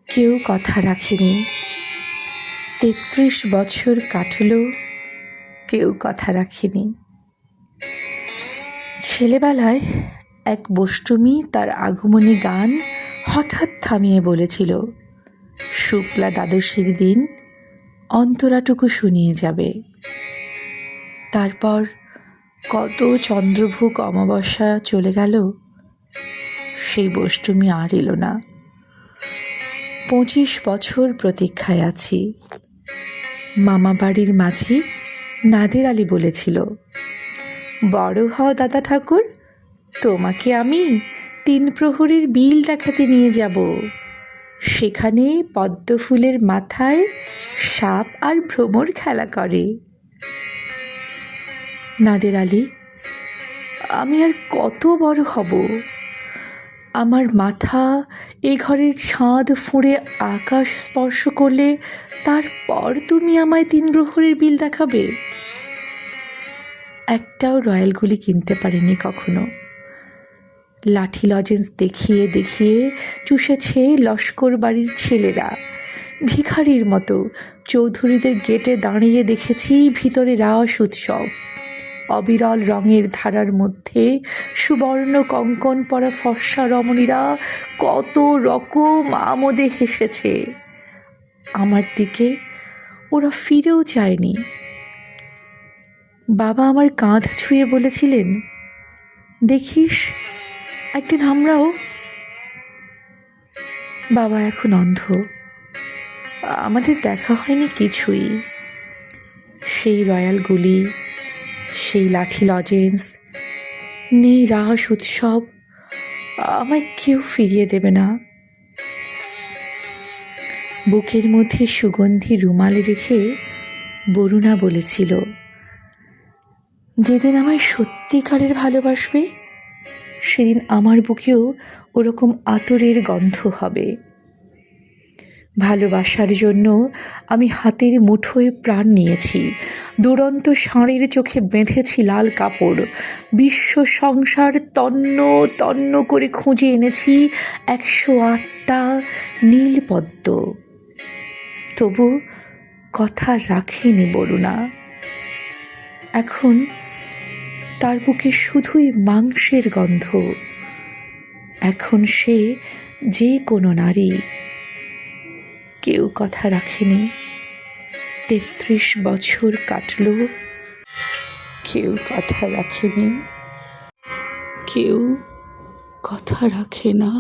কেউ কথা রাখেনি। ৩৩ বছর কাটল, কেউ কথা রাখেনি। ছেলেবেলায় এক বষ্টমী তার আগমনী গান হঠাৎ থামিয়ে বলেছিল, শুক্লা দ্বাদশীর দিন অন্তরাটুকু শুনিয়ে যাবে। তারপর কত চন্দ্রভোগ অমাবস্যা চলে গেল, সেই বষ্টমী আর এলো না। ২৫ বছর প্রতীক্ষায় আছি। মামা বাড়ির মাঝি নাদের আলী বলেছিল, বড় হও দাদা ঠাকুর, তোমাকে আমি ৩ প্রহরীর বিল দেখাতে নিয়ে যাব। সেখানে পদ্মফুলের মাথায় সাপ আর ভ্রমর খেলা করে। নাদের আলী, আমি আর কত বড় হব? আমার মাথা এ ঘরের ছাদ ফুঁড়ে আকাশ স্পর্শ করলে তারপর তুমি আমায় ৩ প্রহরীর বিল দেখাবে? একটাও রয়্যাল গুলি কিনতে পারিনি কখনো। লাঠি লজেন্স দেখিয়ে দেখিয়ে চুষেছে লস্কর বাড়ির ছেলেরা। ভিখারির মতো চৌধুরীদের গেটে দাঁড়িয়ে দেখেছি ভিতরে রাস উৎসব। অবিরল রঙের ধারার মধ্যে সুবর্ণ কঙ্কন পরা ফর্সা রমণীরা কত রকম আমোদে হেসেছে। আমার দিকে ওরা ফিরেও চায়নি। বাবা আমার কাঁধ ছুঁয়ে বলেছিলেন, দেখিস একদিন আমরাও। বাবা এখন অন্ধ, আমাদের দেখা হয়নি কিছুই। সেই রয়্যাল গুলি, সেই লাঠি লজেন্স, নেই রাস উৎসব, আমায় কেউ ফিরিয়ে দেবে না। বুকের মধ্যে সুগন্ধি রুমাল রেখে বরুণা বলেছিল, যেদিন আমায় সত্যিকারের ভালোবাসবে সেদিন আমার বুকেও ওরকম আতরের গন্ধ হবে। ভালোবাসার জন্য আমি হাতের মুঠোয় প্রাণ নিয়েছি, দুরন্ত ষাঁড়ের চোখে বেঁধেছি লাল কাপড়, বিশ্ব সংসার তন্ন তন্ন করে খুঁজে এনেছি ১০৮টা নীল পদ্ম। তবু কথা রাখেনি বরুণা। এখন তার বুকে শুধুই মাংসের গন্ধ। এখন সে যে কোনো নারী। কেউ কথা রাখেনি। ৩৩ বছর কাটল, কেউ কথা রাখেনি। কেউ কথা রাখে না।